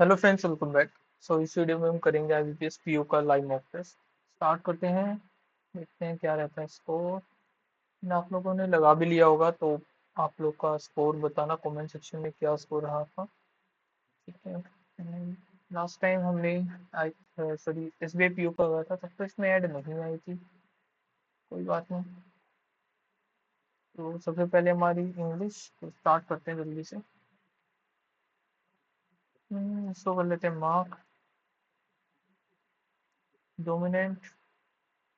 Hello friends, welcome back. So इस video में हम करेंगे आईबीपीएस पीओ का लाइव मॉक टेस्ट। स्टार्ट करते हैं। देखते हैं क्या रहता है स्कोर। आप लोगों ने लगा भी लिया होगा तो आप लोग का स्कोर बताना कमेंट सेक्शन में क्या स्कोर रहा था। ठीक है। लास्ट टाइम हमने सॉरी एसबीआई पीओ का हुआ था, तब तो इसमें ऐड नहीं आई थी। कोई बात नहीं। तो सबसे पहले हमारी इंग्लिश, तो स्टार्ट करते हैं जल्दी से। इसको कर लेते हैं mark. Dominant.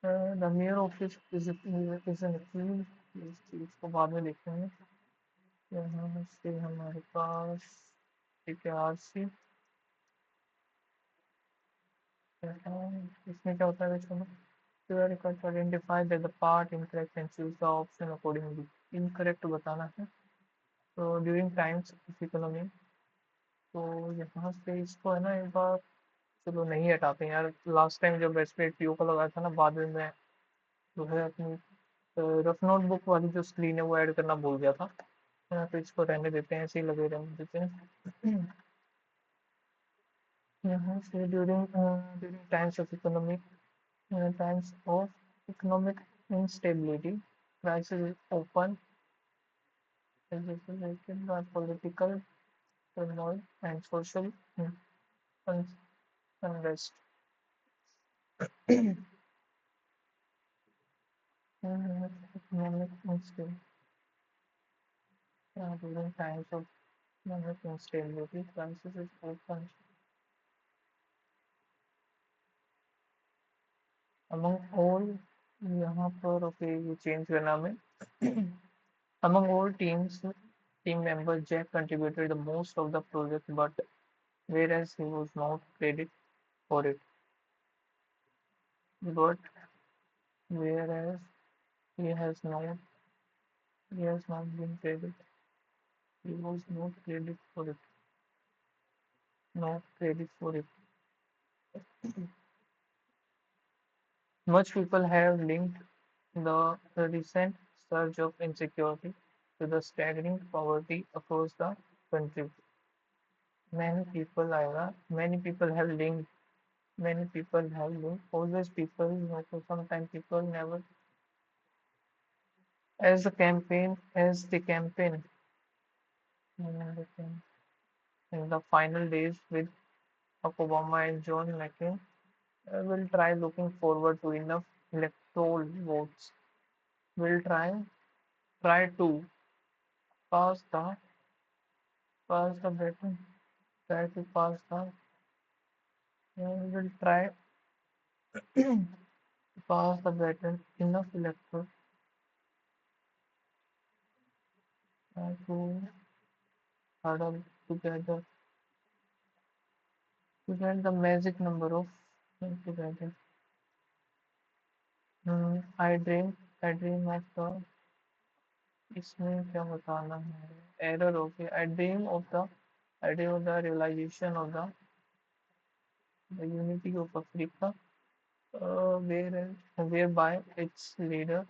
The mayor office is an appeal. इस चीज को बाद में देखेंगे। यहाँ से हमारे पास ठीक है आरसी। इसमें क्या होता है बच्चों में? You are required to identify that the part incorrect and choose the option accordingly. Incorrect बताना है। तो ड्यूरिंग टाइम्स ऑफ इकोनॉमी, तो यहाँ से इसको है ना एक बार, चलो नहीं हटाते हैं यार। लास्ट टाइम जब एस पे पीओ का लगाया था ना, बाद में मैं जो है अपनी रफ नोटबुक वाली जो स्क्रीन है वो ऐड करना भूल गया था। तो इसको रहने देते हैं, ऐसे ही लगे रहने देते हैं। यहाँ से during times of economic instability, crisis is often exacerbated by political turmoil and social un- unrest. Economic instability. During times of economic instability, crisis is often among all, यहाँ पर ओके ये चेंज करना में। Among all team members, Jack contributed the most of the project, but whereas he was not credited for it, but whereas he has not he has not been credited, he was not credited for it, not credit for it. Much people have linked the recent surge of insecurity to the staggering poverty across the country. Many people, Ira, many people have linked, always people, so sometimes people never, as the campaign in the final days with Obama and John McCain will try looking forward to enough electoral votes. Will try to pass the pass the baton, try to pass the will try to pass the baton enough electors to huddle together to get the magic number of together. I dream of the इसमें क्या बताना है? Error हो गया। I dream of the realization of the unity of Africa, whereby its leaders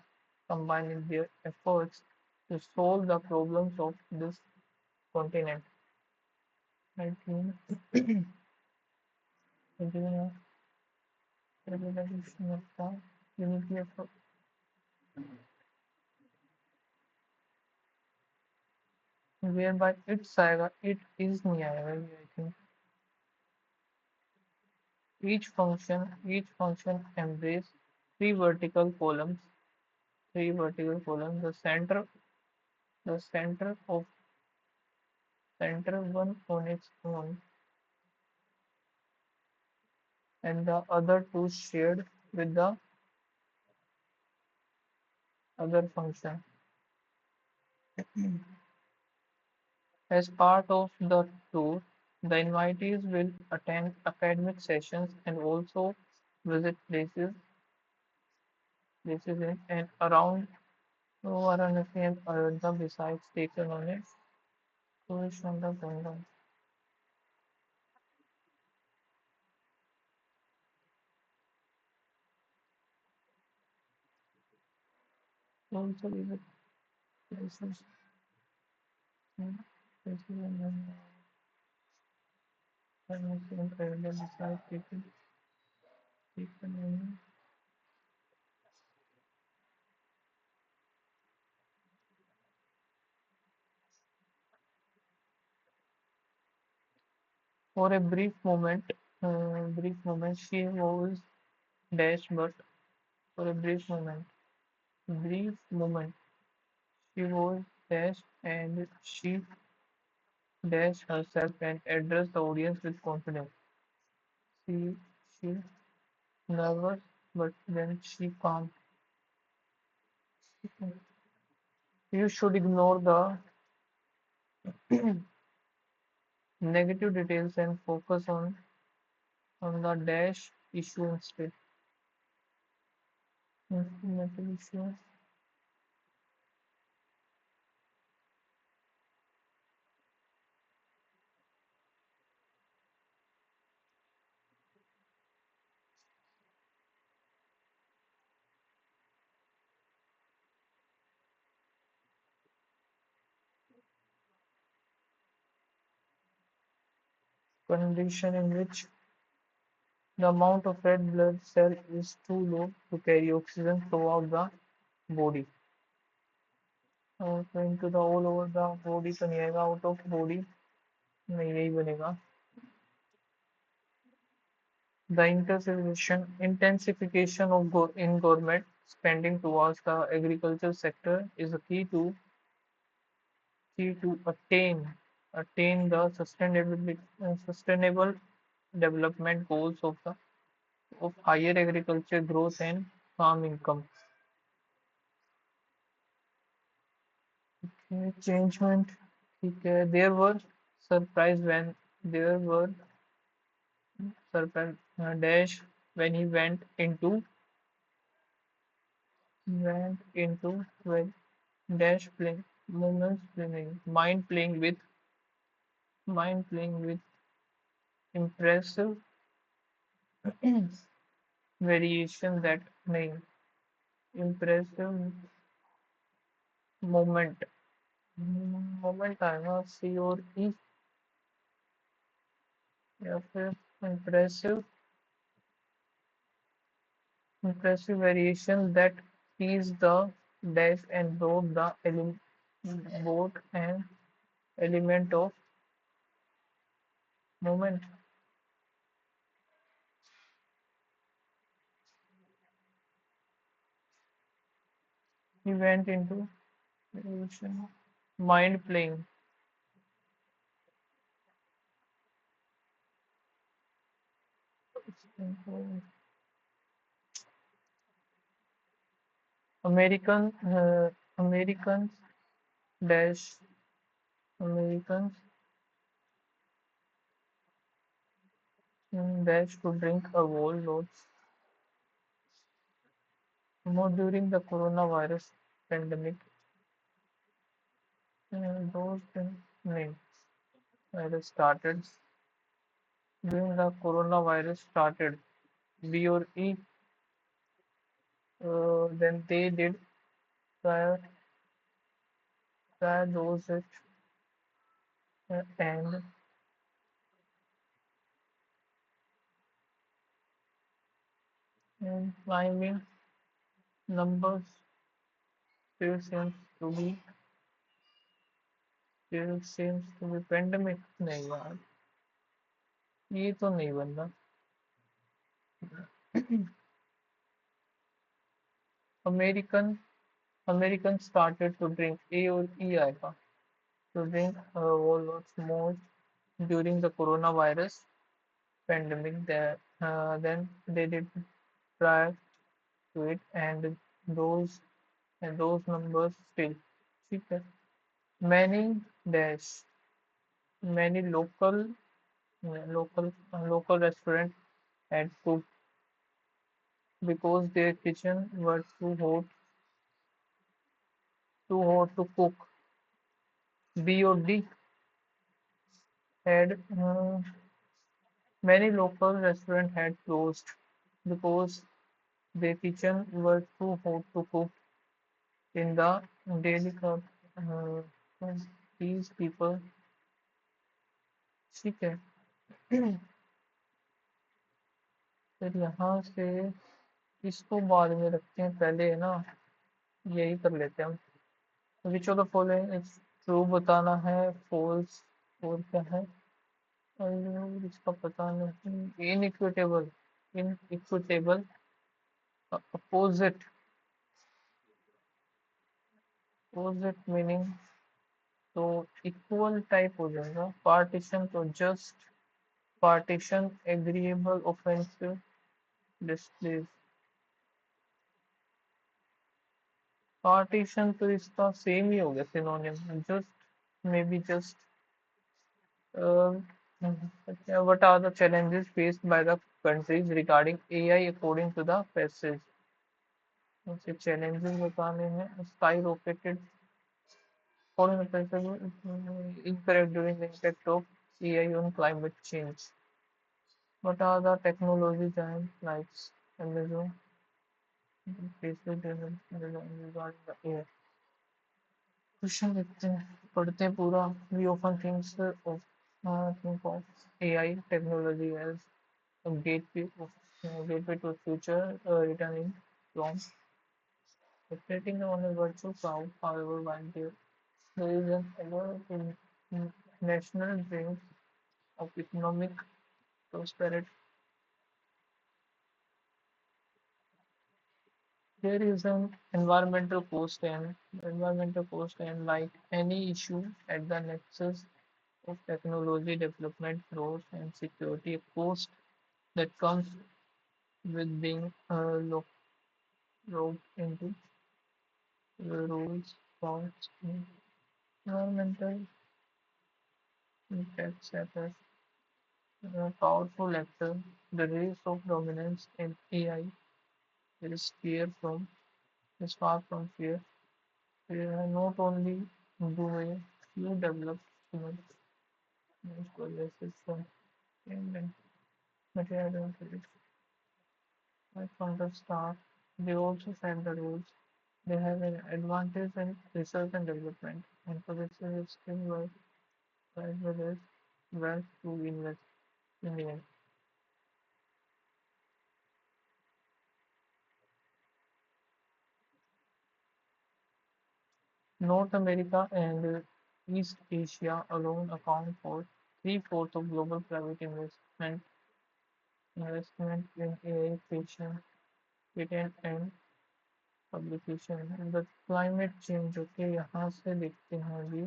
combine their efforts to solve the problems of this continent. I dream of the realization of the unity of whereby its आएगा, it is नहीं आएगा ये I think. Each function embrace three vertical columns. The center one on its own, and the other two shared with the other function. As part of the tour, the invitees will attend academic sessions and also visit places in and around Varanasi and Ayodhya besides taken on a tourist on the Ganga. Also visit places in places in For a brief moment, she was dashed, but for a brief moment, she was dashed, and she dashed herself and addressed the audience with confidence. She, she nervous, but then she calmed. You should ignore the negative details and focus on the dash issue instead. Mental issue. Condition in which the amount of red blood cell is too low to carry oxygen throughout the body. तो into the all over the body तो नहीं आएगा, out of body नहीं, यही बनेगा. The intensification of in government spending towards the agriculture sector is a key to attain the sustainable development goals of higher agriculture growth and farm income. Changement. ठीक है. Surprised when there were surprised dash when he went into well, dash playing moments playing mind playing with impressive variation that name impressive moment moment आएगा सी और ई या फिर impressive impressive variation that seized the dash and brought an element of moment. He went into variation. Mind playing. American Americans dash Americans dash to drink a whole lot more during the coronavirus pandemic. Those names started during the coronavirus started B or E. Then they did prior prior dosage and climbing numbers still seems to be pandemic. नहीं यार, ये तो नहीं बनना. American Americans started to drink A or E आएगा to drink a whole lot more during the coronavirus pandemic. Then they did prior to it, and those those numbers still. ठीक है. Many dash many local restaurant had cooked because their kitchen were too hot to cook. B or D had many local restaurants had closed because their kitchen were too hot to cook in the daily cup. Uh, these people, ठीक है. फिर यहाँ से इसको बाद में रखते हैं, पहले है ना यही कर लेते हैं हम। Which of the following is true बताना है, फॉल्स और क्या है, और इसका पता नहीं। Inequitable, inequitable opposite, opposite meaning तो इक्वल टाइप हो जाएगा। पार्टीशन तो just, partition agreeable offensive displace. Partition तो इसका सेम ही हो गया synonym, just may be just. what are the challenges faced by the countries regarding AI according to the passage? उनसे challenges बताने हैं। skyrocketed according to the passage, incorrect during the impact of AI on climate change. What are the technology giants like Amazon faced regarding the AI? Question देखते हैं, पढ़ते हैं पूरा। We often think of AI technology as a gateway to future, returning from operating on a virtual cloud. However, while there is an ever in national dream of economic prosperity, there is an environmental cost, and like any issue at the nexus of technology development, growth, and security, a cost that comes with being roped into the rules, costs, environmental impacts at a powerful actor. The race of dominance in AI is is far from fear. Not only do a few develop humans possesses from and material right from the start, they also set the rules. They have an advantage in research and development, and possesses skill work as well as wealth to invest in AI. North America and East Asia alone account for three-fourths of global private investment in AI fiction, patent and publication. The climate change, okay, यहाँ से देखते हैं अभी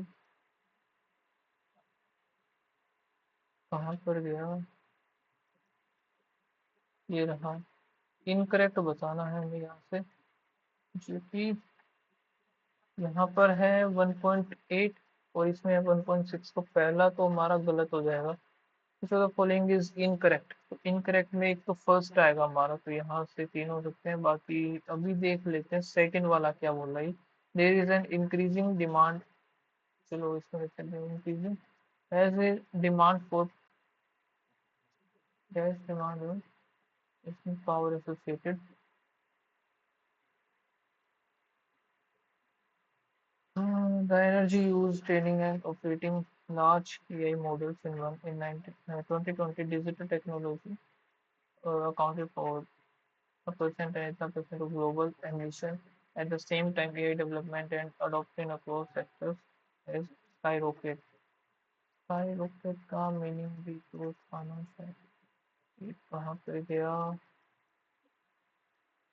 कहाँ पर गया, ये रहा। इनकरेक्ट बताना है हमें यहाँ से, जो कि यहाँ पर है 1.8 और इसमें है 1.6, तो पहला तो हमारा गलत हो जाएगा। तो फॉलोइंग इज इनकरेक्ट, तो इनकरेक्ट में एक तो फर्स्ट आएगा हमारा, तो यहाँ से तीन हो सकते हैं। बाकी अभी देख लेते हैं सेकंड वाला क्या बोल रहा है। There is an increasing demand, चलो इसमें लिखते हैं increasing as a demand for gas demand इसमें power associated. The energy used training and operating large AI models in 2020 digital technology accounted for a percent of global emission. At the same time, AI development and adoption across sectors has skyrocketed. Skyrocket का meaning भी तो खाना है। ये कहाँ पे गया,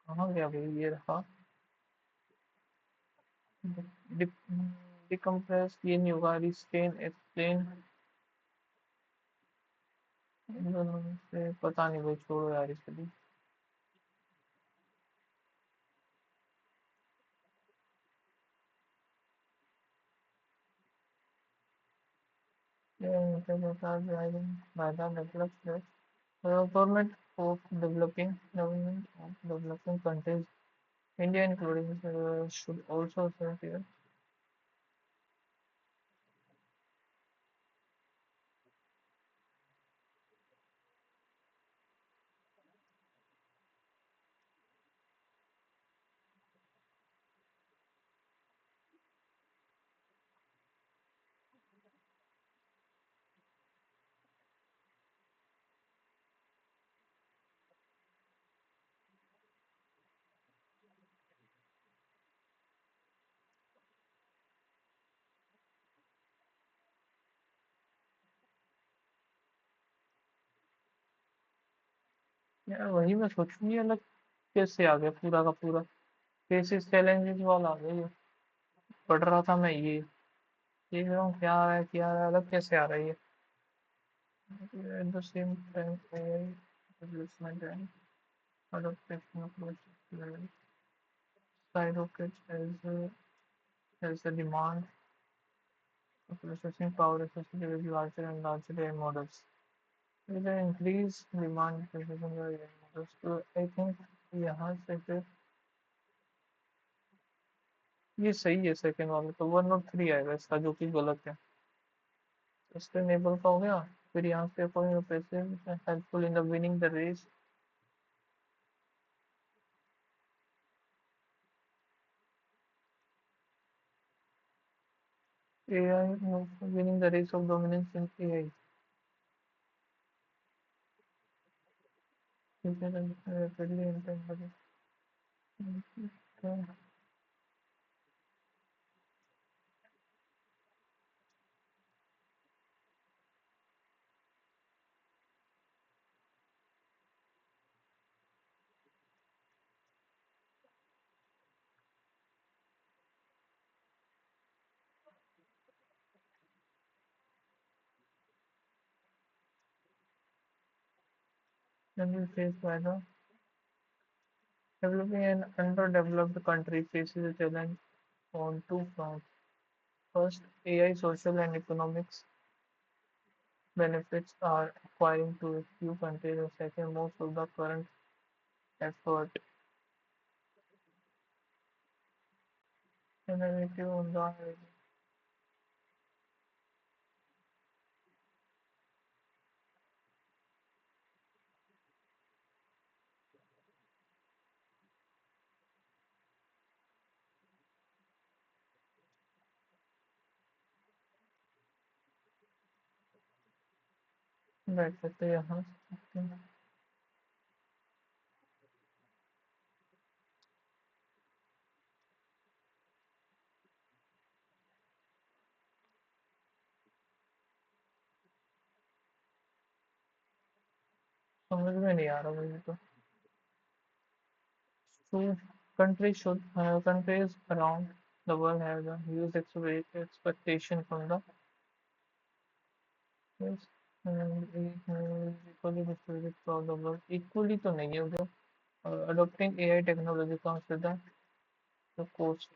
कहाँ गया भाई, ये रहा। डिकम्प्रेस ये नहीं होगा, रिस्टेन एक्सप्लेन, इन दोनों में से पता नहीं भाई, छोड़ो यार इसके लिए। Yeah, driving by the government of developing countries, India including, should also serve here. यार वही मैं सोचूं ये अलग कैसे आ गया पूरा का पूरा। फेसिस चैलेंजेस वाला आ गया ये। पढ़ रहा था मैं ये देख रहा हूँ क्या आ रहा है अलग कैसे आ रहा है ये। At the same time, AI replacement and adaptation approach skyrockets as the demand for processing power associated with larger and larger AI models. With the increased demand for processing AI models, तो I think यहाँ से फिर ये सही है second वाला तो 1 और 3 आएगा इसका जो कि गलत है। सस्टेनेबल का हो गया। फिर यहाँ पे कोई पैसे helpful in the winning the race. AI winning the race of dominance in AI. Future and rapidly intended. Then faced by the developing and underdeveloped country faces a challenge on two fronts. First, AI social and economics benefits are acquiring to a few countries, and second, most of the current effort innovative on the बैठ सकते हैं यहाँ सकते हैं। समझ में नहीं आ रहा मुझे तो। So countries around the world have a huge expectation from the yes, and equally distributed throughout the world. Equally तो नहीं है उधर। Adopting AI technology comes with the cost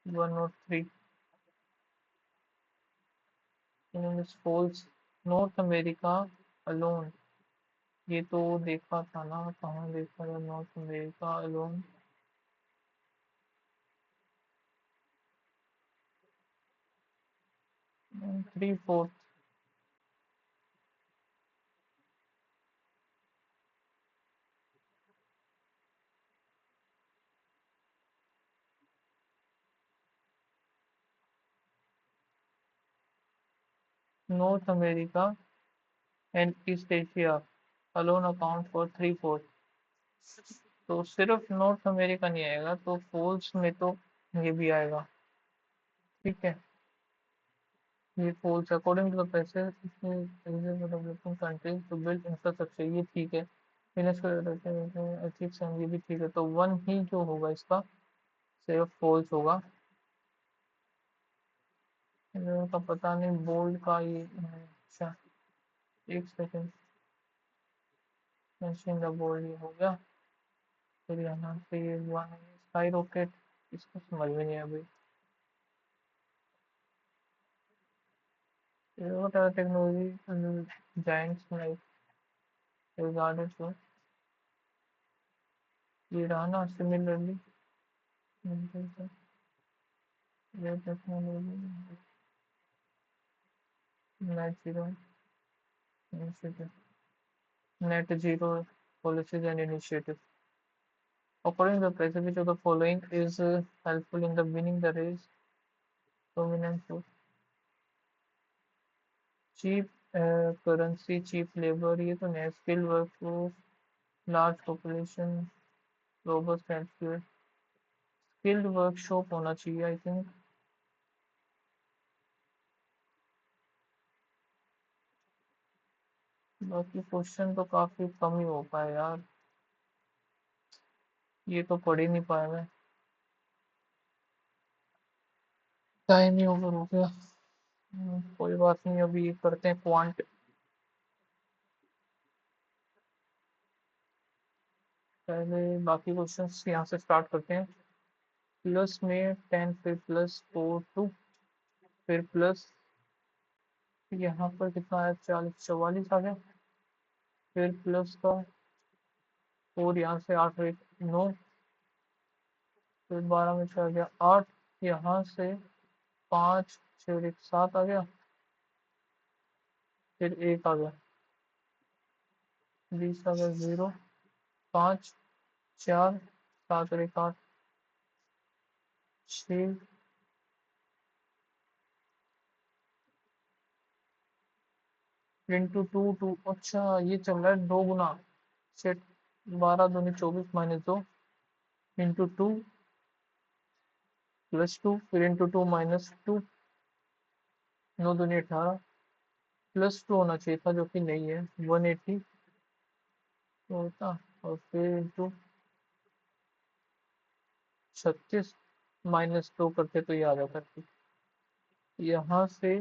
1 or 3 in its falls North America alone। ये तो देखा था ना कहाँ देखा था north America alone 3/4 north America and east Asia alone account for 3/4। तो सिर्फ नॉर्थ अमेरिका नहीं आएगा तो फॉल्स में तो ये भी आएगा। ठीक है ये फॉल्स अकॉर्डिंग टू द पैसे developing countries to build infrastructure ये ठीक है। एथिक्स एंड ये भी ठीक है तो वन ही जो होगा इसका सिर्फ फॉल्स होगा। का पता नहीं बोल्ड का ये अच्छा एक सेकेंड मशीन द बोल्ड ये हो गया। फिर यहाँ पे ये हुआ है स्काई रॉकेट इसको समझ में नहीं अभी। what are technology giants like regarded to ये रहा ना सिमिलरली ये technology net zero initiative net zero policies and initiatives. According to the president, which of the following is helpful in the winning the race? Dominance of cheap currency, cheap labor, ये तो नहीं skilled workforce, large population, robust healthcare, skilled workshop होना चाहिए I think। बाकी question तो काफी कम ही हो पाए यार, ये तो पढ़ ही नहीं पाया मैं। टाइम ही ओवर हो गया। कोई बात नहीं, अभी करते हैं क्वांट। पहले बाकी क्वेश्चंस यहाँ से स्टार्ट करते हैं। प्लस में 10 फिर प्लस 4 2, फिर प्लस यहाँ पर कितना आया, 40 44 आ गया। फिर प्लस का 4, यहाँ से 8 और 1 9, फिर 12 में 4 गया 8, यहाँ से 5 6 और 1 7 आ गया। फिर 1 आ गया, 20 आ गया 0 5 4 7 और 1 8 6 इंटू 2 2। अच्छा ये चल रहा है 2 गुना। सेट 12 दूनी 24 -2 इंटू 2 प्लस 2, फिर इंटू 2 -2, 9 दूनी 18, प्लस 2 होना चाहिए था जो कि नहीं है, 180 तो होता। और फिर इंटू 36 -2 करते तो ये आ जाता है। यहाँ से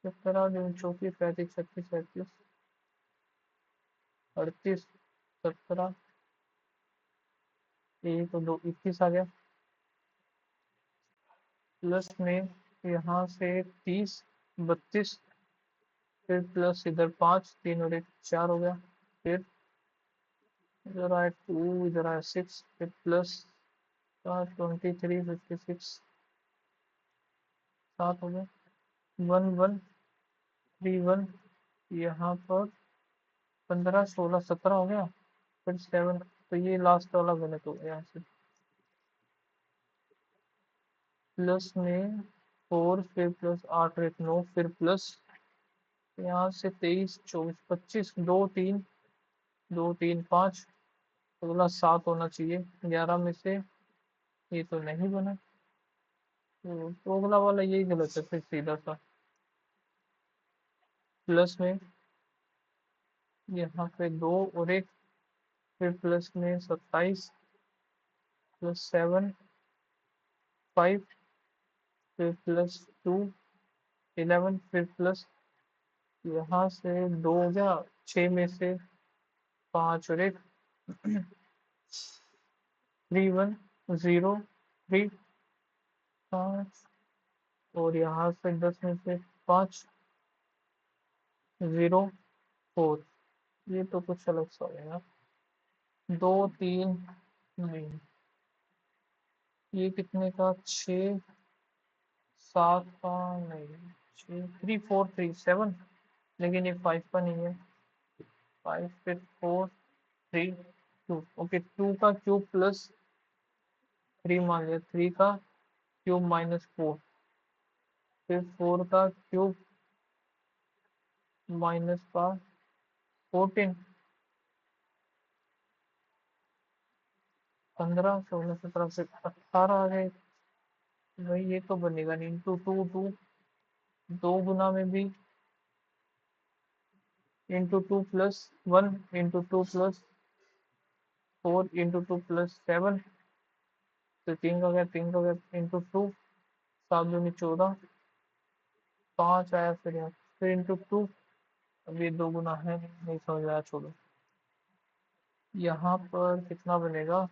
17 दूनी 34 35 36 37 38 17 1 और 2 21 आ गया। प्लस में यहाँ से 30 32, फिर प्लस इधर 5 3 और 1 4 हो गया। फिर इधर आया 2, इधर आया 6, फिर प्लस 23 56 7 हो गया। 1 1 3 1, यहाँ पर 15 16 17 हो गया। फिर 7, तो ये लास्ट वाला गलत हो गया यहाँ से। प्लस में 4, फिर प्लस 8 और 1 9, फिर प्लस यहाँ से 23 24 25 2 3 2 3 5, अगला 7 होना चाहिए 11 में से। ये तो नहीं बना, तो अगला वाला यही गलत है फिर सीधा सा। प्लस में यहाँ पे 2 और 1, फिर प्लस में 27 प्लस 7 5, फिर प्लस 2 11, फिर प्लस यहाँ से 2 हो गया, 6 में से 5 और 1 3 1 0 3 5, और यहाँ से 10 में से 5 0 4। ये तो कुछ अलग सा हो गया। 2 3 नहीं, ये कितने का, 6 7 का नहीं, 6 3 4 3 7, लेकिन ये 5 का नहीं है। 5 फिर 4 3 2, ओके 2 का क्यूब प्लस 3 मान लिया, 3 का क्यूब -4, फिर 4 का क्यूब माइनस का 14 15 16 17 से 18 आ गए। भाई ये तो बनेगा नहीं, इंटू 2 2, 2 गुना में भी into 2 plus 1 into 2 plus 4 into 2 plus 7, तो 3 का गया 3 का गया इंटू 2 7 दूनी 14 5 आया, फिर यहाँ फिर इंटू 2। अब ये 2 गुना है नहीं समझ आया, छोड़ो। यहाँ पर कितना बनेगा,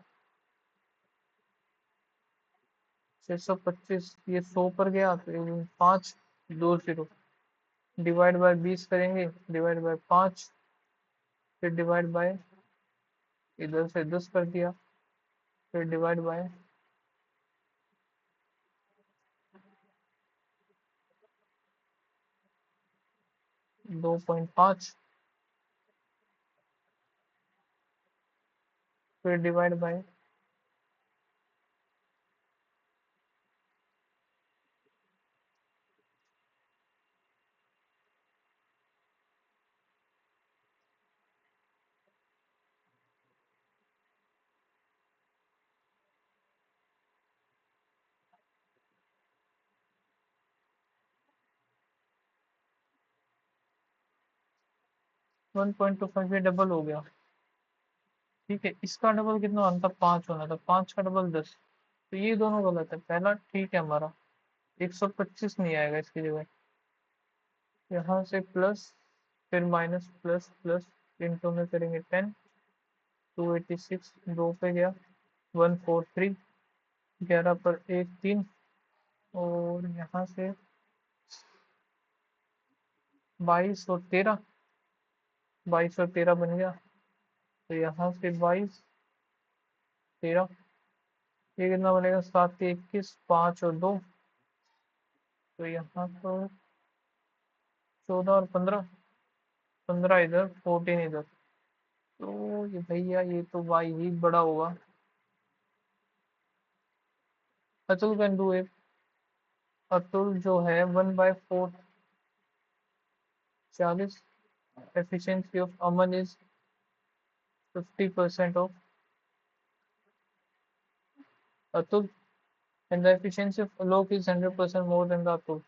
625, ये 100 पर गया तो 5 2 0, डिवाइड बाय 20 करेंगे, डिवाइड बाय 5, फिर डिवाइड बाय इधर से 10 कर दिया, फिर डिवाइड बाय 2.5, फिर डिवाइड बाय 1.25 ये डबल हो गया। ठीक है, इसका डबल कितना होना था? 5 होना था। 5 का डबल 10। तो ये दोनों गलत है। पहला ठीक है हमारा। 125 नहीं आएगा इसकी जगह। यहाँ से प्लस, फिर माइनस, प्लस प्लस, इंटू में करेंगे 10। 286 दो पे गया। 143, 11 पर 1 3, और यहाँ से 22 और 13, 22 और 13 बन गया। तो यहाँ से 22, 13, ये कितना बनेगा? 7 के 21, 5 और 2, तो यहाँ तो 14 और 15, 15 इधर, 14 इधर। तो ये भैया ये तो वाई ही बड़ा होगा। Atul can do it. Atul जो है 1/4 40, efficiency of Aman is 50% of Atul, and the efficiency of Alok is 100% more than the Atul.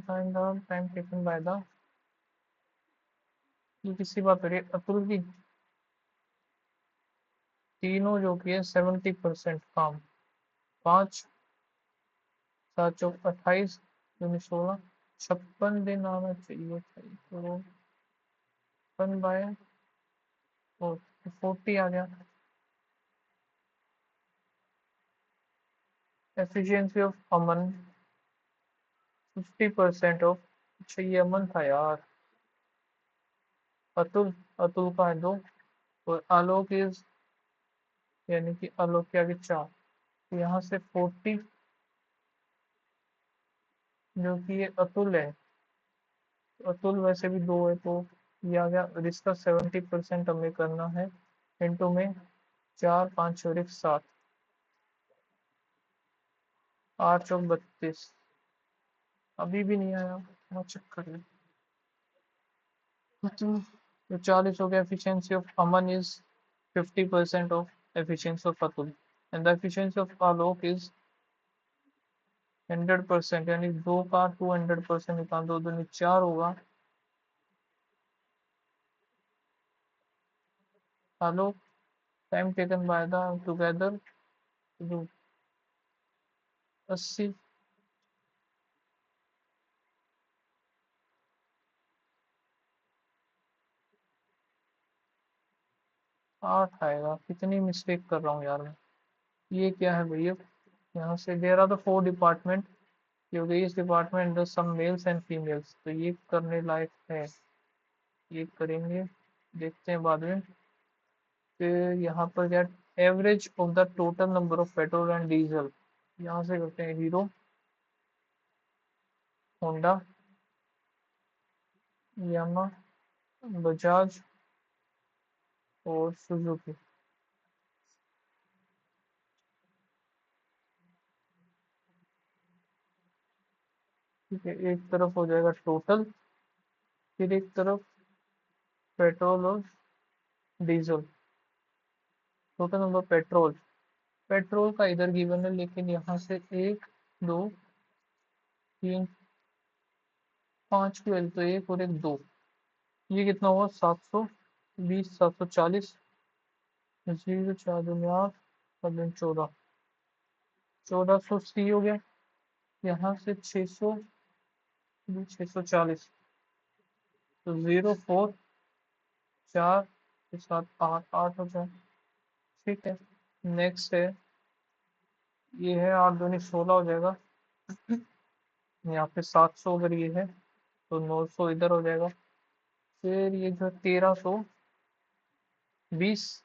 Find the time taken by the, ये किसकी बात हो रही है? अतुल की। तीनों जो कि है 70% काम। 5 7 चौक 28, 16, 56 दिन आना चाहिए था, तो 1/40 आ गया। एफिशिएंसी ऑफ अमन 50% ऑफ, अच्छा ये अमन था यार। अतुल, अतुल का है 2, और आलोक इज, यानी कि आलोक के आगे 4। तो यहाँ से 40, जो कि ये अतुल है। अतुल वैसे भी 2 है, तो ये आ गया। और इसका 70% हमें करना है, इंटू में 4 5 और 1 7, 8 और 32। अभी भी नहीं आया, क्या चक्कर है? तो 40 हो गया। Efficiency of Aman is 50% of efficiency of Atul, and the efficiency of Alok is 100%, यानी 2 का 200% निकाल दो, 2 4 होगा। Alok time taken by the together 80, 8 आएगा। कितनी मिस्टेक कर रहा हूँ यार मैं। ये क्या है भैया? यहाँ से दे रहा था 4 डिपार्टमेंट, क्योंकि इस department the sum males and females, तो ये करने लायक है, ये करेंगे, देखते हैं बाद में। फिर यहाँ पर क्या? Average of the total number of petrol and diesel, यहाँ से करते हैं हीरो, होंडा, यामा, बजाज और सुजुकी। ठीक है, एक तरफ हो जाएगा टोटल, फिर एक तरफ पेट्रोल और diesel. Total number petrol, petrol का इधर गिवन है, लेकिन यहाँ से 1 2 3 5 ट्वेल्व, तो 1 और 1 2, ये कितना हुआ? 720, 740, 0 4 दूनी 8, 14, 1400 हो गया। यहाँ से 600, 640, तो 0 4 4 के साथ 8 8 हो जाए। ठीक है, नेक्स्ट है, ये है 8 दूनी 16 हो जाएगा। यहाँ पे 700 अगर ये है, तो 900 इधर हो जाएगा। फिर ये जो 1320,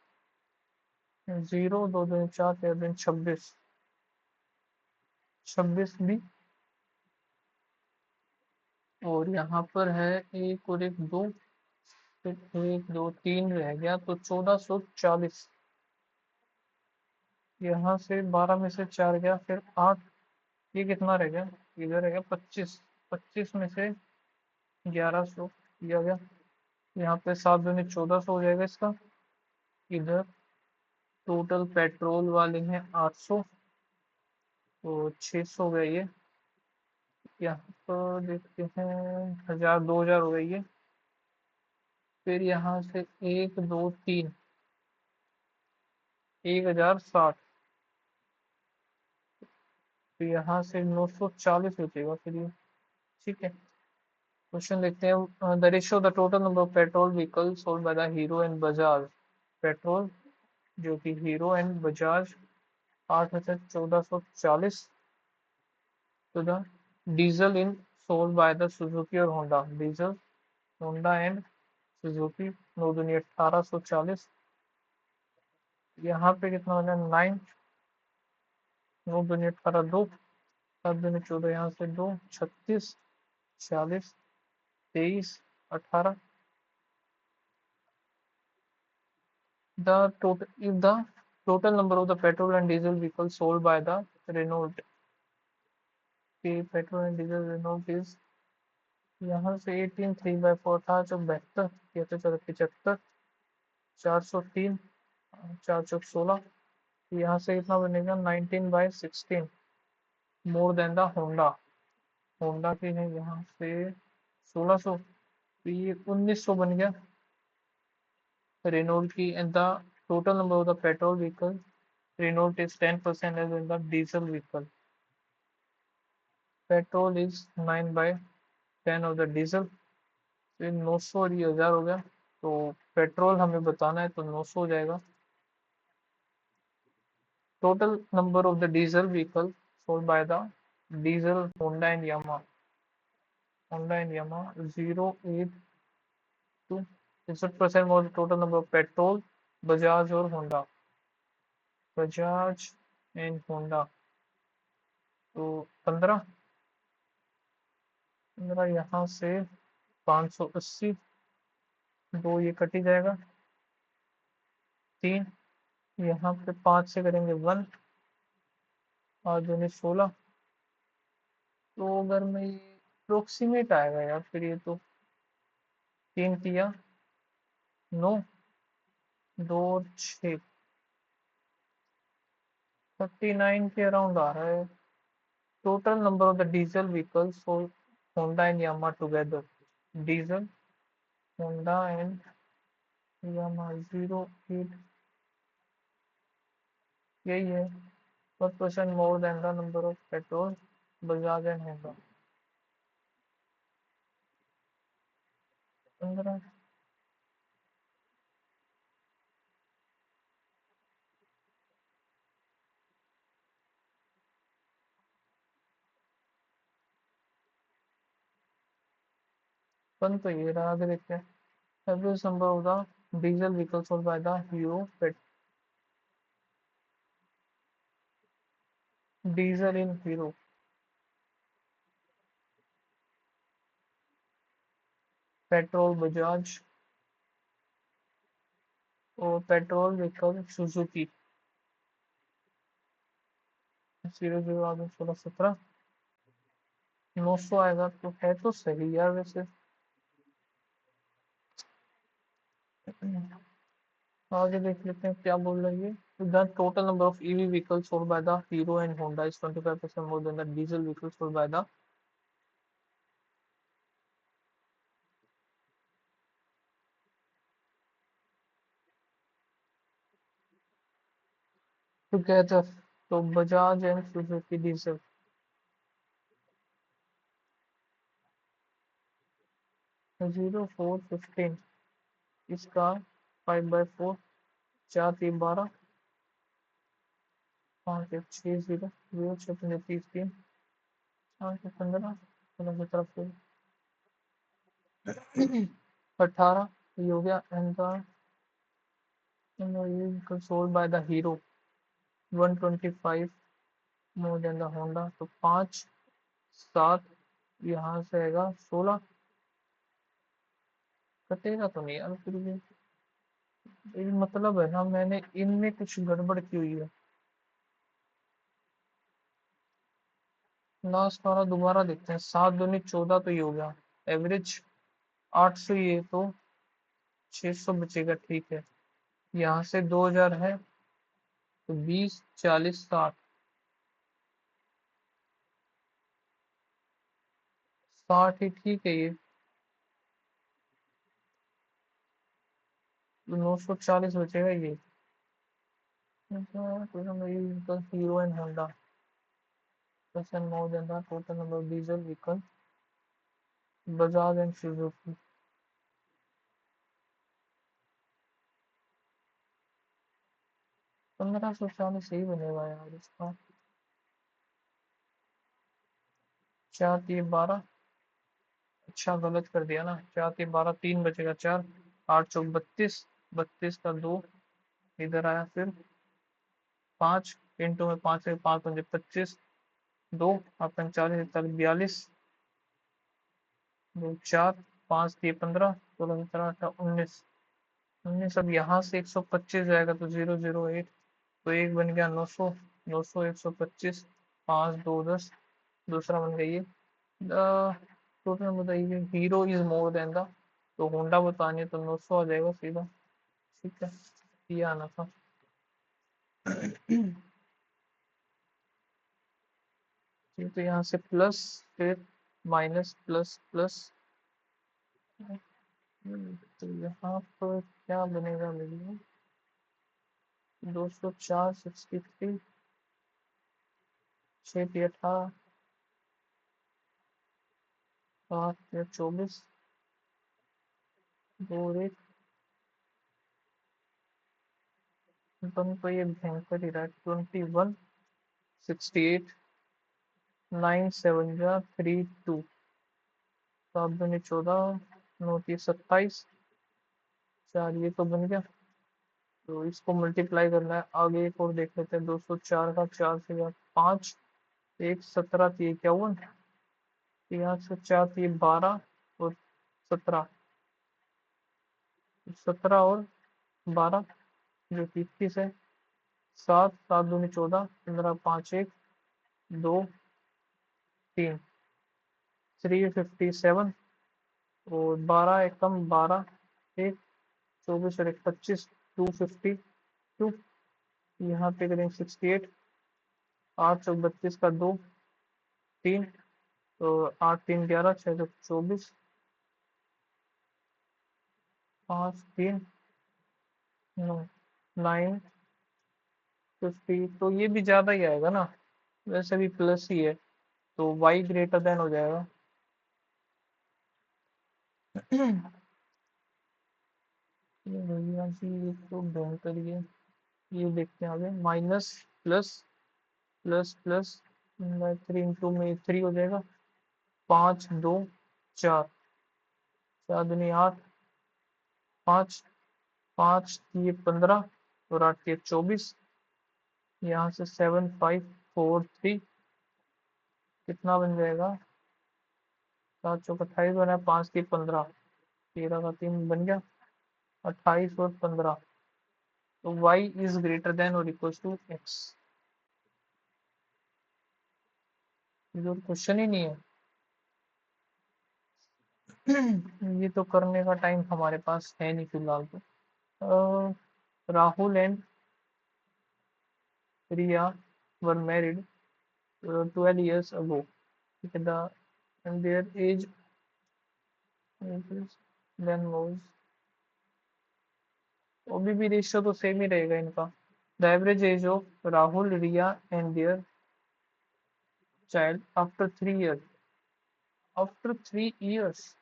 0 2 दूनी 4, 13 दूनी 26, 26 भी, और यहाँ पर है 1 और 1 2, फिर 1 2 3 रह गया, तो 1440। यहाँ से 12 में से 4 गया, फिर 8, ये कितना रह गया? इधर रह गया 25, 25 में से 1100 किया गया। यहाँ पे 7 दूनी 1400 हो जाएगा इसका। इधर टोटल पेट्रोल वाले हैं 800, तो 600 हो गया ये। यहाँ पर देखते हैं 1000 2000 हो गई ये। फिर यहाँ से 1 2 3 1060। तो यहाँ से 940 बचेगा फिर ये। ठीक है, क्वेश्चन देखते हैं। The ratio the total number of petrol vehicle sold by the hero and Bajaj. Petrol जो कि hero and Bajaj 8,1440 to the diesel in sold by the Suzuki और Honda। Diesel Honda and Suzuki 9 दूनी 1840। यहाँ पे कितना हो जाए 9, 9 दूनी 18 2, 7 दूनी 14, यहाँ से 2 36 46 23 18। The total if the total number of the petrol and diesel vehicles sold by the Renault के petrol and diesel Renault is, यहाँ से 18 3/4 था जो 72, ये तो चलो 75 403 416। यहाँ से कितना बनेगा 19/16 मोर देन द होंडा। होंडा की है यहाँ से 1600, तो ये 1900 बन गया रेनॉल्ट की। And the total number of the petrol vehicle Renault is 10% as in the diesel vehicle. Petrol is 9/10 of the diesel. फिर 900 और ये 1000 हो गया। तो पेट्रोल हमें बताना है तो 900 हो जाएगा। Total number of the diesel vehicle sold by the diesel Honda and Yamaha 082। 63% was the total number of petrol Bajaj और होंडा। बजाज एंड होंडा तो 15 15 यहाँ से 580, 2 ये कट ही जाएगा। 3 यहाँ पे 5 से करेंगे 1, 8 दूनी 16। तो अगर मैं ये अप्रोक्सीमेट आएगा यार, फिर ये तो 3 तिया 9, 2 और 6 39 के अराउंड आ रहा है। Total number of the diesel vehicles for Honda and Yamaha together. Diesel Honda and Yamaha 08, यही है। 1% more than the number of petrol Bajaj and Honda. 15 1 तो ये रहा। आगे देखते हैं। Average number of the diesel vehicles sold by the Hero diesel in Hero. Petrol Bajaj और petrol vehicle Suzuki 00 आगे 16 17। 900 आएगा तो है तो सही यार वैसे। आगे देख लेते हैं क्या बोल रही है। The total number of EV vehicles sold by the hero and Honda is 25% more than the diesel vehicles sold by the together. तो बजाज एंड सुजुकी डीजल 0415, इसका 5/4, 4 3 12, 5 1 6 0 0 6 3 8 15 16 18 ये हो गया। And the sold by the hero 125 more than the Honda. तो 5 7 यहाँ से आएगा 16। कटेगा तो नहीं यार फिर भी। ये मतलब है ना, मैंने इनमें कुछ गड़बड़ की हुई है। लास्ट वाला दोबारा देखते हैं। 7 दूनी 14 तो ये हो गया एवरेज। 800 ये तो 600 बचेगा। ठीक है, यहाँ से 2000 है तो 20 40 60। 60 ही ठीक है ये। 940 बचेगा ये। Hero and Honda person more than the total number of diesel vehicles Bajaj and Suzuki। 1540 सही बनेगा यार इसका। 4×3=12। अच्छा गलत कर दिया ना। 4×3=12, 3 बचेगा 4। 8×4=32। 32 का 2 इधर आया फिर 5 इंटू में 5 से 5×5=25। 2 और 45 42 4 5×3=15 16 17 18 19 19। अब यहाँ से 125 जाएगा तो 008। तो एक बन गया 900। 900 125 5 2 10। दूसरा बन गया ये। टोटल बताइए hero is more than the. तो होंडा बतानी है तो 900 आ जाएगा सीधा। ठीक है ये आना था। ठीक तो यहाँ से प्लस फिर माइनस प्लस प्लस। तो यहाँ पर क्या बनेगा मेरे 204 63 6×18 7×24 2 अपन को ये भयंकर ही रहा है 21 68 9 7 3 2। 7×2 14 9×3 27। 4 ये तो बन गया। तो इसको मल्टीप्लाई करना है आगे एक और देख लेते हैं 204 का 4 से 5 1 17 51। यहाँ से 4 12 और 17। 17 और 12 जो कि 21 है। 7 7×2 14 15 5 1 2 3 357। और 12 एकम 12 1 24 और 1 25 252। यहाँ पे करेंगे 68। 8 32 का 2 3। तो 8×3 11 6 24 5 3 9 950। तो ये भी ज्यादा ही आएगा ना। वैसे भी प्लस ही है तो y ग्रेटर देन हो जाएगा। ये भैया जी ये तो बेहतर ही है। ये देखते हैं आगे माइनस प्लस प्लस प्लस 3 में 3 हो जाएगा। 5 2 4 4×8 5 5×3 15 और 8×3 24। यहाँ से 7 5 4 3 कितना बन जाएगा 7 चौक 28 बना 5×3 15 13 का 3 बन गया 28 और 15। तो y इज ग्रेटर देन और इक्वल टू x। ये तो क्वेश्चन ही नहीं है। ये तो करने का टाइम हमारे पास है नहीं फिलहाल तो। Rahul and Riya were married 12 years ago। ठीक है and their age then was। अभी भी रेशियो तो सेम ही रहेगा इनका। The average age of Rahul Riya and their child after 3 years। After 3 years।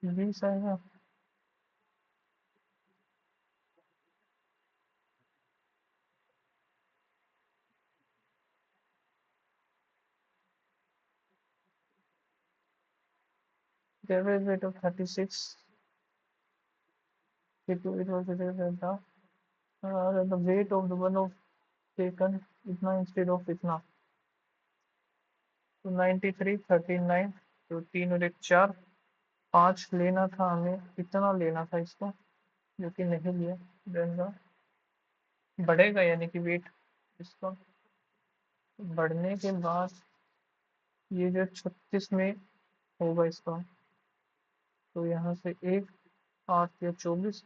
20 आएगा। The average weight of 36 people it was the weight of the one of taken इतना instead of इतना। तो 93 39। तो 3 और 1 4 5 लेना था हमें इतना लेना था इसको जो कि नहीं लिया। देन बढ़ेगा यानी कि वेट इसका बढ़ने के बाद ये जो 36 में होगा इसका तो यहाँ से 1 8 या 24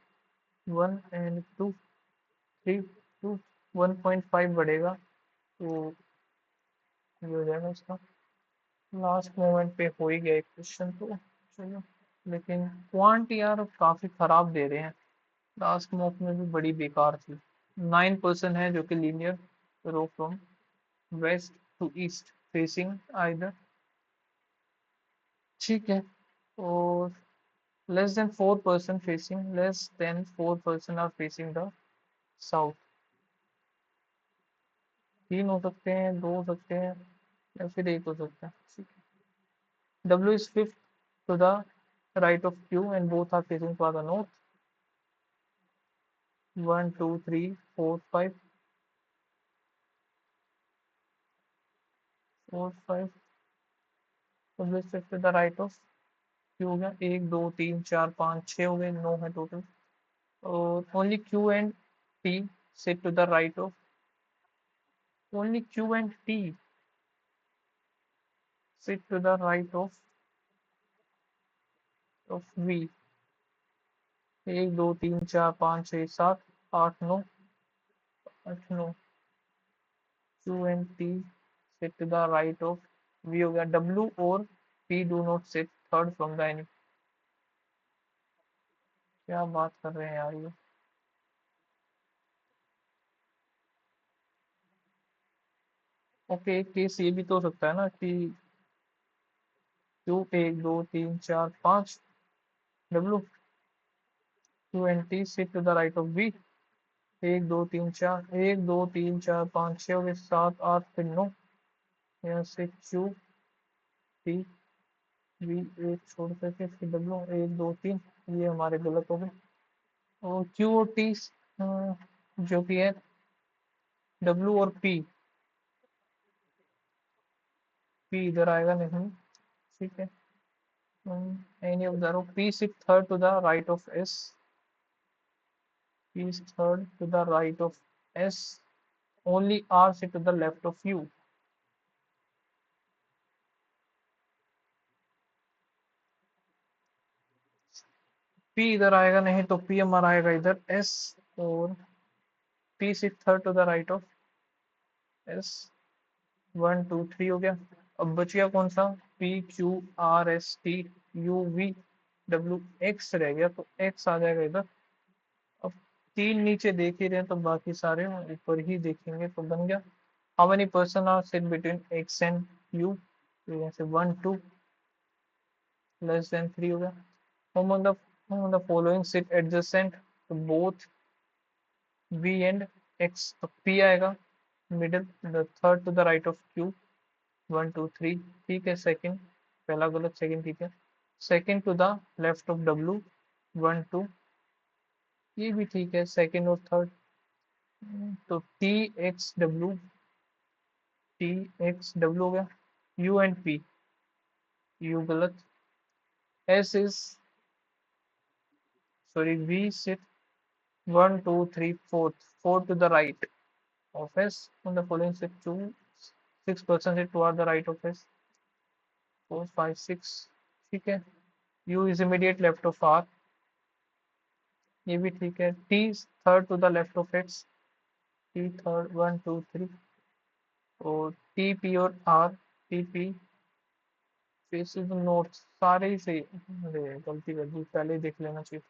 1 एंड 2 3 2 1.5 बढ़ेगा, तो ये हो जाएगा इसका। लास्ट मोमेंट पे हो ही गया एक क्वेश्चन, तो चलो। लेकिन क्वांट यार काफी खराब दे रहे हैं, लास्ट मॉक में भी बड़ी बेकार थी। 9% है जो कि linear row from west to east facing either, ठीक है। और less than 4% are facing the south. 3 हो सकते हैं, 2 हो सकते हैं, या फिर 1 हो सकता है, ठीक है। W is fifth to the right of Q and both are facing for the north. 1 2 3 4 5 4 5। W is fifth to the right of Q हो गया, 1 2 3 4 5 6 हो गए, 9 है टोटल। और sit to the right of only Q and T sit to the right of V। 1 2 3 4 5 6 7 8 9 8 9। Q and T sit to the right of V हो गया। W और P do not sit third from the enemy। क्या बात कर रहे हैं यार ये। ओके, एक केस ये भी तो हो सकता है ना कि Q 1 2 3 4 5 W Q and T sit to the right of V। 1 2 3 4 1 2 3 4 5 6 हो गए, 7 8 फिर 9। यहाँ से Q T V एक छोड़ करके फिर W 1 2 3, ये हमारे गलत हो गए। और Q और T जो कि है W और P इधर आएगा नहीं, ठीक है। Any of the row P sit third to the right of S। P is third to the right of S। Only R sit to the left of U। P इधर आएगा नहीं, तो P हमारा आएगा इधर S। और P sit third to the right of S। 1 2 3 हो गया। अब बच गया कौन सा? P Q R S T U V W X रह गया, तो X आ जाएगा इधर। अब 3 नीचे देख ही रहे हैं, तो बाकी सारे ऊपर ही देखेंगे, तो बन गया how many person are sit between X and U। तो यहाँ से 1 2 लेस देन 3 हो गया। whom the following sit adjacent to both V and X। तो P आएगा middle, the third to the right of Q। 1 2 3, ठीक है। सेकंड, पहला गलत, सेकंड ठीक है। Second to the left of W 1 2, ये भी ठीक है। सेकंड और थर्ड, तो T X W हो गया। U एंड P, U गलत। S is sorry V sit 1 2 3 4 4 to the right of S on the following sit to 6% sit toward the right of S। 4 5 6, ठीक है। U is immediate left of R, ये भी ठीक है। T is third to the left of X। T third 1 2 3। और T P और R T P faces north, सारे ही सही। अरे गलती कर दी, पहले ही देख लेना चाहिए।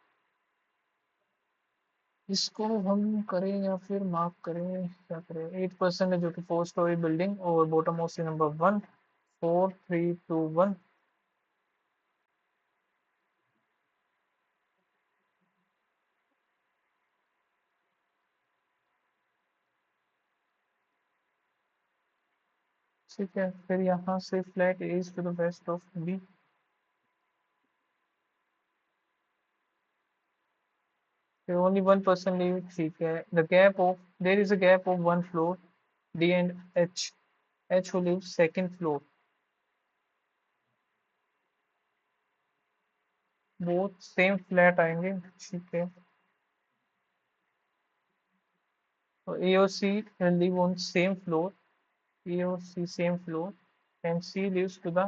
इसको हम करें या फिर मार्क करें, क्या करें? 8% है जो कि 4 स्टोरी बिल्डिंग, और बॉटम मोस्ट नंबर 1 4 3 2 1। ठीक है, फिर यहाँ से flat edge to the west of B. फिर ओनली 1% लीव, ठीक है। The gap of there is a gap of 1 floor D and H. H will leave second floor. Both same flat आएंगे, ठीक है। तो ए और सी will live on same floor। A or C same floor, and C lives to the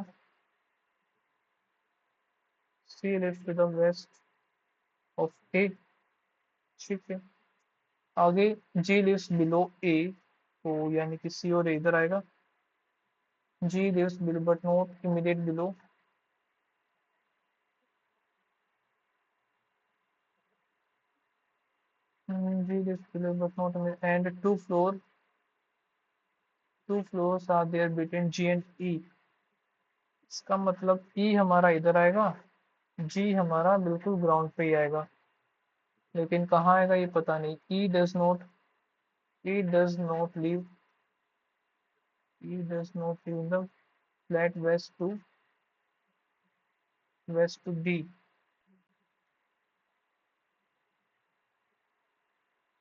C lives to the west of A, ठीक है। आगे G lives below A, तो यानी कि C और A इधर आएगा। G lives below but not immediate below, G lives below but not immediate, and two floors are there between G and E। इसका मतलब E हमारा इधर आएगा, G हमारा बिल्कुल ग्राउंड पे ही आएगा, लेकिन कहाँ आएगा ये पता नहीं। E does not leave the flat west to D।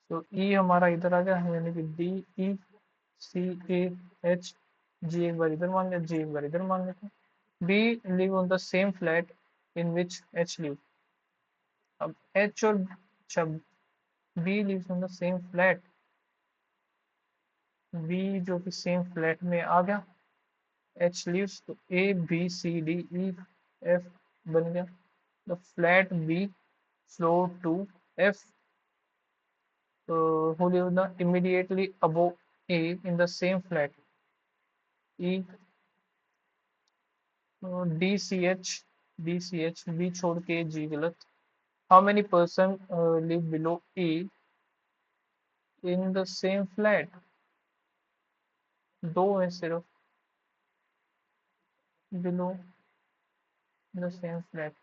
तो E हमारा इधर आ गया, यानी कि D, E, C, A, H, G एक बार इधर मान लिया, G एक बार इधर मान लेते हैं। B live on the same flat in which H live। अब H और अच्छा, B lives on the same flat, B जो कि सेम फ्लैट में आ गया, H lives तो A B C D E F बन गया। The flat B floor to F, who live the immediately above A in the same flat, E D C H B छोड़ के G गलत। How many person live below A in the same flat, दो है सिर्फ below the same flat।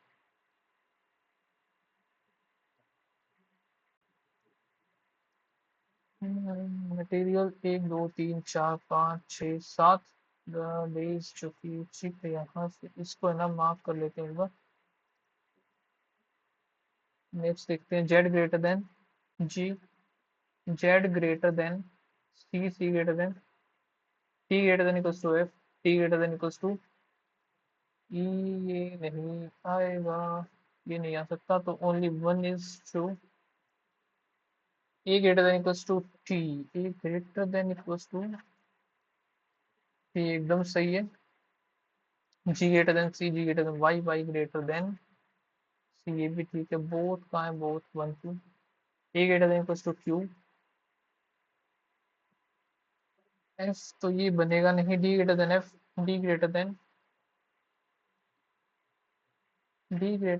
Material 1 2 3 4 5 6 7 base जो कि ठीक है, यहाँ से इसको है ना मार्क कर लेते हैं एक बार। नेक्स्ट देखते हैं Z greater than G, Z greater than C, C greater than T, greater than equals to F, T greater than equals to E. ये नहीं आएगा, ये नहीं आ सकता, तो only one is true. A greater than equals to T, A greater than equals to T एकदम सही है। G greater than C, G greater than Y, Y greater than C, ये भी ठीक है। बोथ कहाँ है, both 1 2। A greater than equals to Q, F तो ये बनेगा नहीं। D greater than F, D greater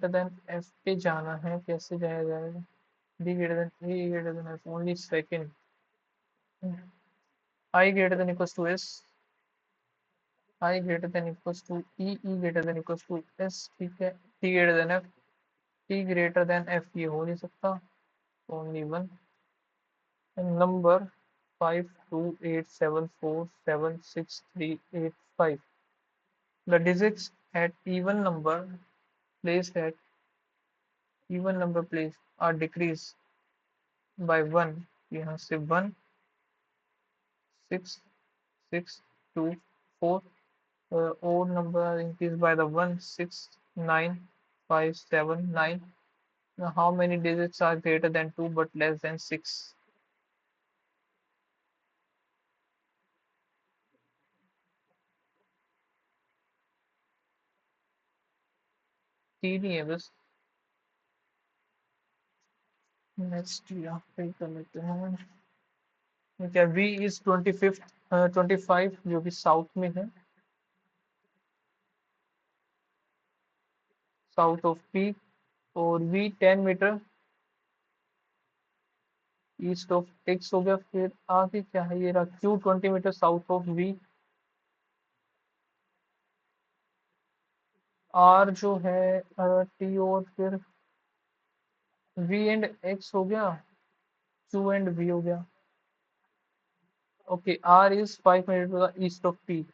than F पे जाना है, कैसे जाया जाएगा। D greater than A greater than F only second. I greater than equals to S, I greater than equals to E, E greater than equals to S, ठीक है। T greater than F, T greater than F ये हो नहीं सकता, only one. Number 5287476385, the digits at placed at even number placed are decreased by 1। यहाँ से 1 6 6 2 4, odd number are increased by the 1 6 9 5 7 9। Now how many digits are greater than 2 but less than 6? तीन ही है बस। Next यहाँ पे कर लेते हैं क्या, V इज 25 जो कि साउथ में है, साउथ ऑफ P। और V 10 metre east of X हो गया। फिर आगे क्या है, ये रहा Q 20 metre south of V। R जो है T, और फिर V एंड X हो गया, Q एंड V हो गया। Okay, R is 5 metre east of P।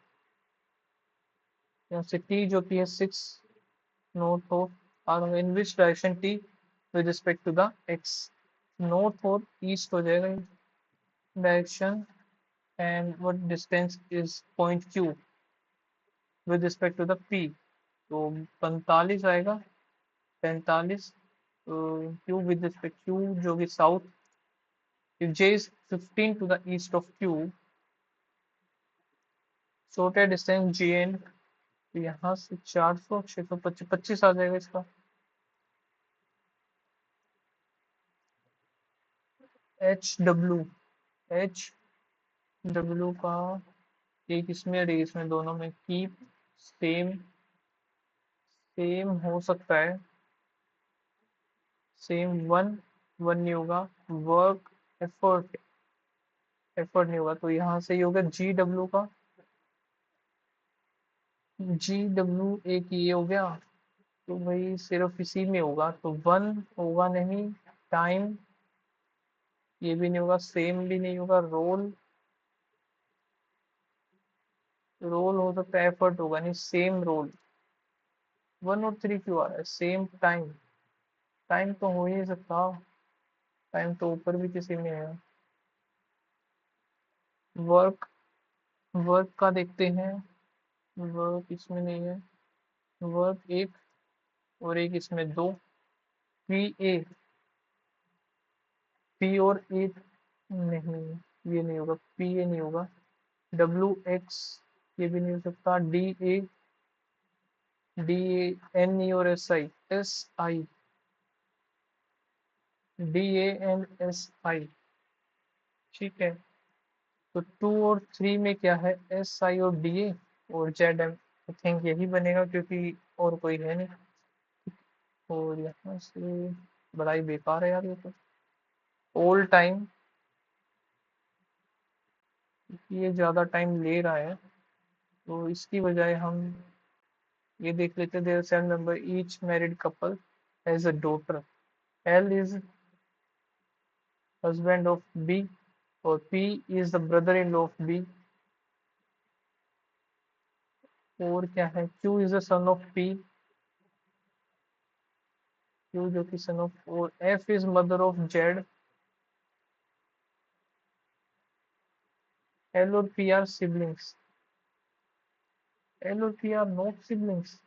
यहाँ से T जो कि है 6 north of R, in which direction T with respect to the X, north और ईस्ट हो जाएगा direction. And what distance is point Q with respect to the P, तो 45 आएगा, 45। Q विद रिस्पेक्ट Q जो कि south, if J is 15 to the east of Q, shorter distance J N, तो यहाँ से 400 625 25 आ जाएगा इसका। एच डब्ल्यू का एक इसमें और एक इसमें, दोनों में कीप सेम सेम हो सकता है। सेम वन वन नहीं होगा। वर्क एफर्ट एफर्ट नहीं होगा, तो यहाँ से ही होगा जी डब्ल्यू एक ये हो गया। तो भाई सिर्फ इसी में होगा, तो वन होगा नहीं। टाइम ये भी नहीं होगा, सेम भी नहीं होगा। रोल रोल हो सकता है, एफर्ट होगा नहीं। सेम रोल, वन और थ्री क्यों आ रहा है? सेम टाइम, टाइम तो हो ही नहीं सकता। टाइम तो ऊपर भी किसी में है। वर्क वर्क का देखते हैं। वर्क इसमें नहीं है। वर्क एक और एक इसमें दो। पी ए पी और ए नहीं, ये नहीं होगा। पी ए नहीं होगा। डब्ल्यू एक्स ये भी नहीं हो सकता। डी ए एन ई और एस आई DANSI। ठीक है, तो टू और थ्री में क्या है? SI और DA और ZM। आई थिंक यही बनेगा, क्योंकि और कोई है नहीं। और यहाँ से बड़ा ही बेकार है यार ये तो। ऑल टाइम, ये ज़्यादा टाइम ले रहा है, तो इसकी बजाय हम ये देख लेते। There seven member each married couple has a daughter. L is husband of B और P is the brother in law of B। और क्या है? Q is the son of P। Q जो कि सन ऑफ, और F is mother of Z। L और P are siblings. L और P are not siblings.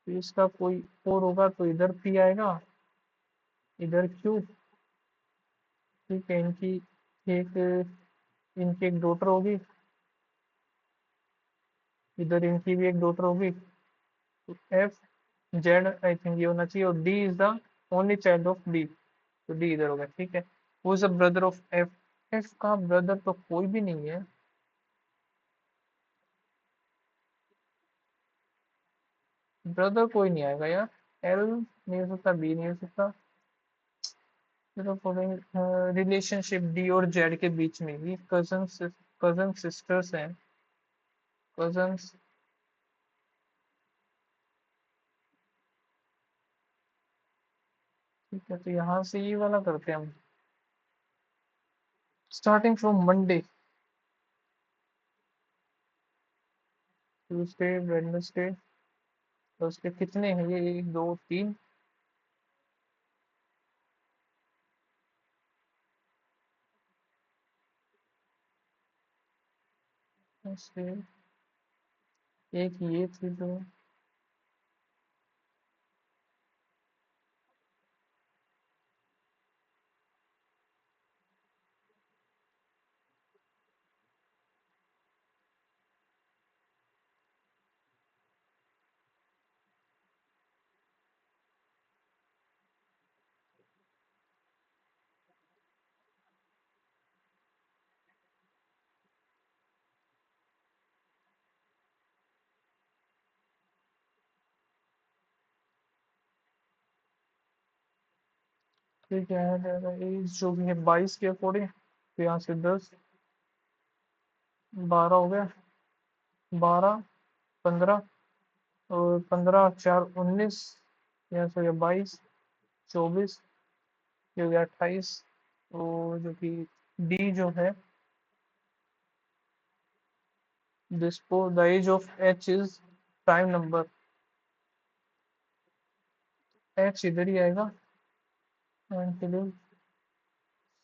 तो इसका कोई और होगा, तो इधर P आएगा, इधर Q। ठीक है, एक इनकी एक डॉटर होगी, इधर इनकी भी एक डॉटर होगी। तो F Z आई थिंक ये होना चाहिए, और D is the only child of D। तो D इधर होगा। ठीक है, who is the brother of F? F का ब्रदर तो कोई भी नहीं है। ब्रदर कोई नहीं आएगा यार। L नहीं हो सकता, B नहीं हो सकता। रिलेशनशिप डी और जेड के बीच में ही कजन सिस्टर्स हैं। कजन। ठीक है, तो यहाँ से ये वाला करते हैं हम। Starting from Monday, Tuesday, Wednesday, Thursday. कितने हैं ये? एक दो तीन, ऐसे। एक ये थी जो, ठीक है, एज जो भी है 22 के अकॉर्डिंग, तो यहाँ से 10, 12 हो गया। 12, 15, और 15 4 19, यहाँ से हो गया 22, 24, ये हो गया 28। तो जो कि डी जो है, the age of H is prime number। H इधर ही आएगा।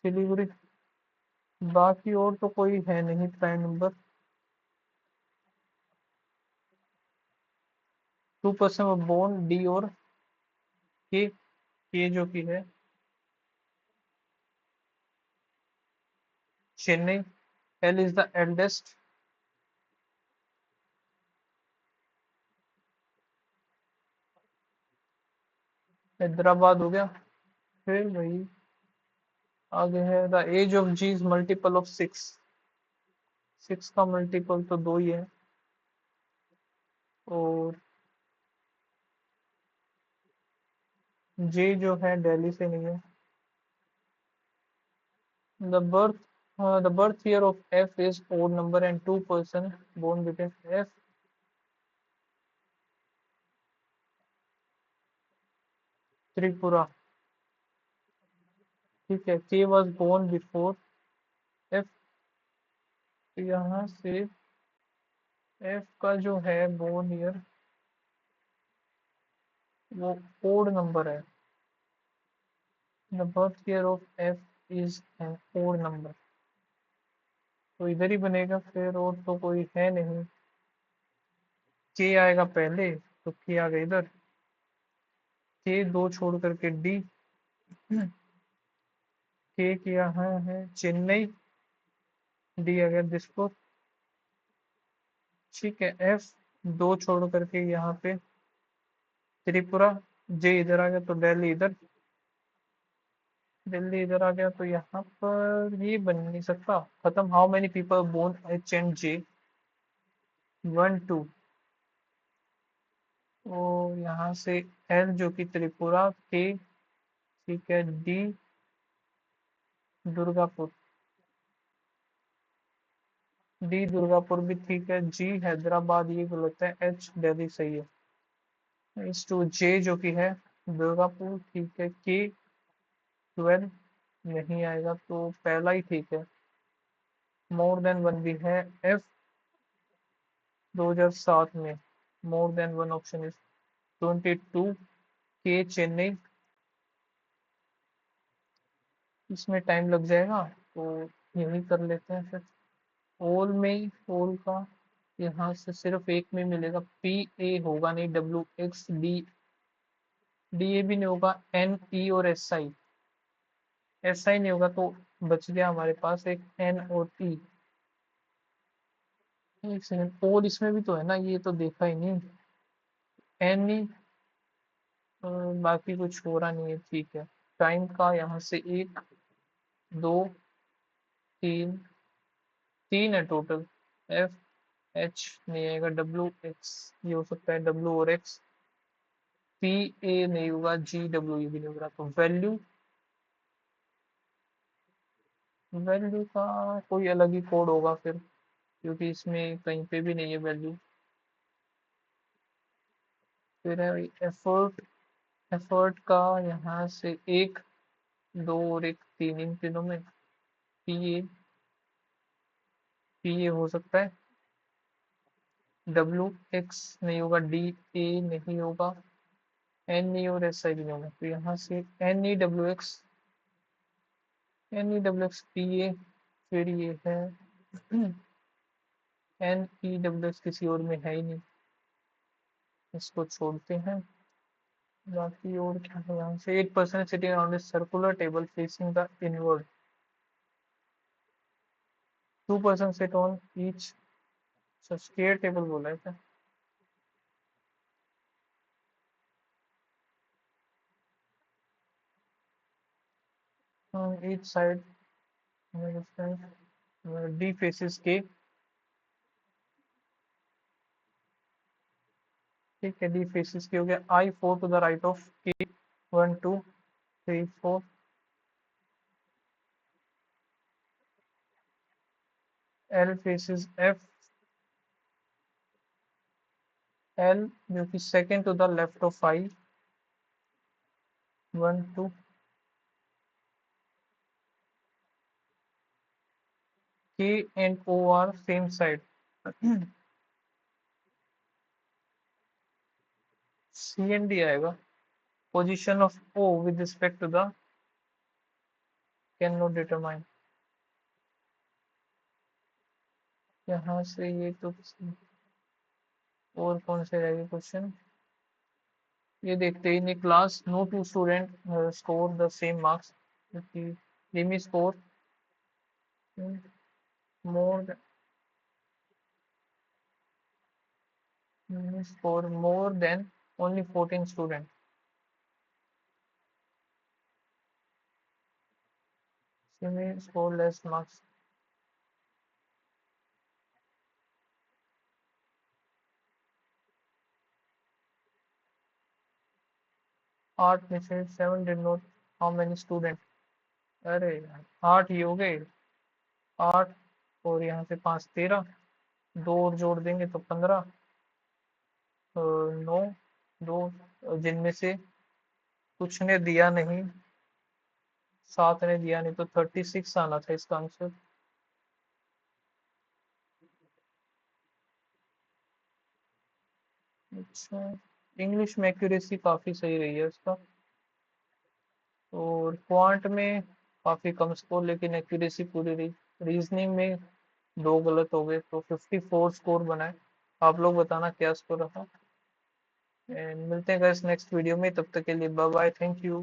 सिलीगुड़ी। बाकी और तो कोई है नहीं प्राइम नंबर। 2% बोन डी और के जो कि है Chennai. L is the eldest. Hyderabad हो गया। फिर वही आगे है, the age of G is multiple of six. Six का मल्टीपल तो दो ही है। और जे जो है दिल्ली से नहीं है। The birth the birth year of F is odd number and two person born between F. Tripura. ठीक है, के वॉज बोर्न बिफोर एफ। यहाँ से एफ का जो है बोर्न ईयर वो ओड नंबर है। The birth year of F is an odd number, तो इधर ही बनेगा। फिर और तो कोई है नहीं। के आएगा पहले, तो के आ गया इधर। के दो छोड़ करके डी। के यहाँ है चेन्नई। डी आ गया दिसपुर। ठीक है, एफ दो छोड़ करके यहाँ पे त्रिपुरा। जे इधर आ गया तो दिल्ली इधर। दिल्ली इधर आ गया तो यहाँ पर ये बन नहीं सकता। खत्म। How many people born H and J. One two. और यहाँ से एल जो कि त्रिपुरा के। ठीक है, डी दुर्गापुर। डी दुर्गापुर भी ठीक है। जी हैदराबाद ये गलत है। एच दिल्ली सही है। इस टू जे जो कि है दुर्गापुर। ठीक है, के 12 नहीं आएगा तो पहला ही ठीक है। मोर देन वन भी है। एफ 2007 में। More than one option is 22। के चेन्नई। इसमें टाइम लग जाएगा तो यही कर लेते हैं फिर। ओल में ओल का यहाँ से सिर्फ एक में मिलेगा। पी ए होगा नहीं। W x D. D A भी नहीं होगा। एन ई और एस आई। एस आई नहीं होगा तो बच गया हमारे पास एक एन और ई। एक सेकंड, ओल इसमें भी तो है ना, ये तो देखा ही नहीं। N E. बाकी कुछ हो रहा नहीं है। ठीक है, टाइम का यहाँ से एक, दो, तीन। तीन है टोटल। एफ एच नहीं आएगा। डब्ल्यू एक्स ये हो सकता है। डब्ल्यू और एक्स। पी ए नहीं होगा। जी डब्ल्यू ये भी नहीं होगा। तो वैल्यू, वैल्यू का कोई अलग ही कोड होगा फिर, क्योंकि इसमें कहीं पे भी नहीं है वैल्यू। फिर है एफर्ट। एफर्ट का यहाँ से एक, दो और एक, तीन। इन तीनों में पी ए। पी ए हो सकता है। डब्ल्यू एक्स नहीं होगा। डी ए नहीं होगा। एन ई और एस आई भी नहीं होगा। तो यहाँ से N E W X. N E W X P A. फिर ये है एन ई डब्ल्यू एक्स किसी और में है ही नहीं, इसको छोड़ते हैं। बाकी और क्या है यहाँ से। 8% sitting around circular table facing the inward. 2% sit on each. Square table बोला है क्या। ईच साइड डी फेसिस के। ठीक है, डी फेसिस के हो गया। आई 4 टू द राइट ऑफ के। 1 2 3 4। L faces F. एल जो कि second to the left of I. 1 2। K and O R same side. C and D आएगा। Position of O with respect to the can not determine. यहाँ से ये तो और कौन से रहेंगे क्वेश्चन। ये देखते ही नहीं। Class no two student score the same marks. लिमी score more score more than only 14 student. में स्कोर लेस मार्क्स। 8 में से 7 did not, how many student. अरे यार 8 ही हो गए। 8 और यहाँ से 5 13, 2 और जोड़ देंगे तो 15, 9, 2 जिनमें से कुछ ने दिया नहीं, 7 ने दिया नहीं, तो 36 आना था इसका आंसर। अच्छा, इंग्लिश में एक्यूरेसी काफी सही रही है इसका, और क्वांट में काफी कम स्कोर लेकिन एक्यूरेसी पूरी रही। रीजनिंग में 2 गलत हो गए तो 54 स्कोर बनाए। आप लोग बताना क्या स्कोर रहा। एंड मिलते हैं गाइस नेक्स्ट वीडियो में, तब तक के लिए बाय बाय, थैंक यू।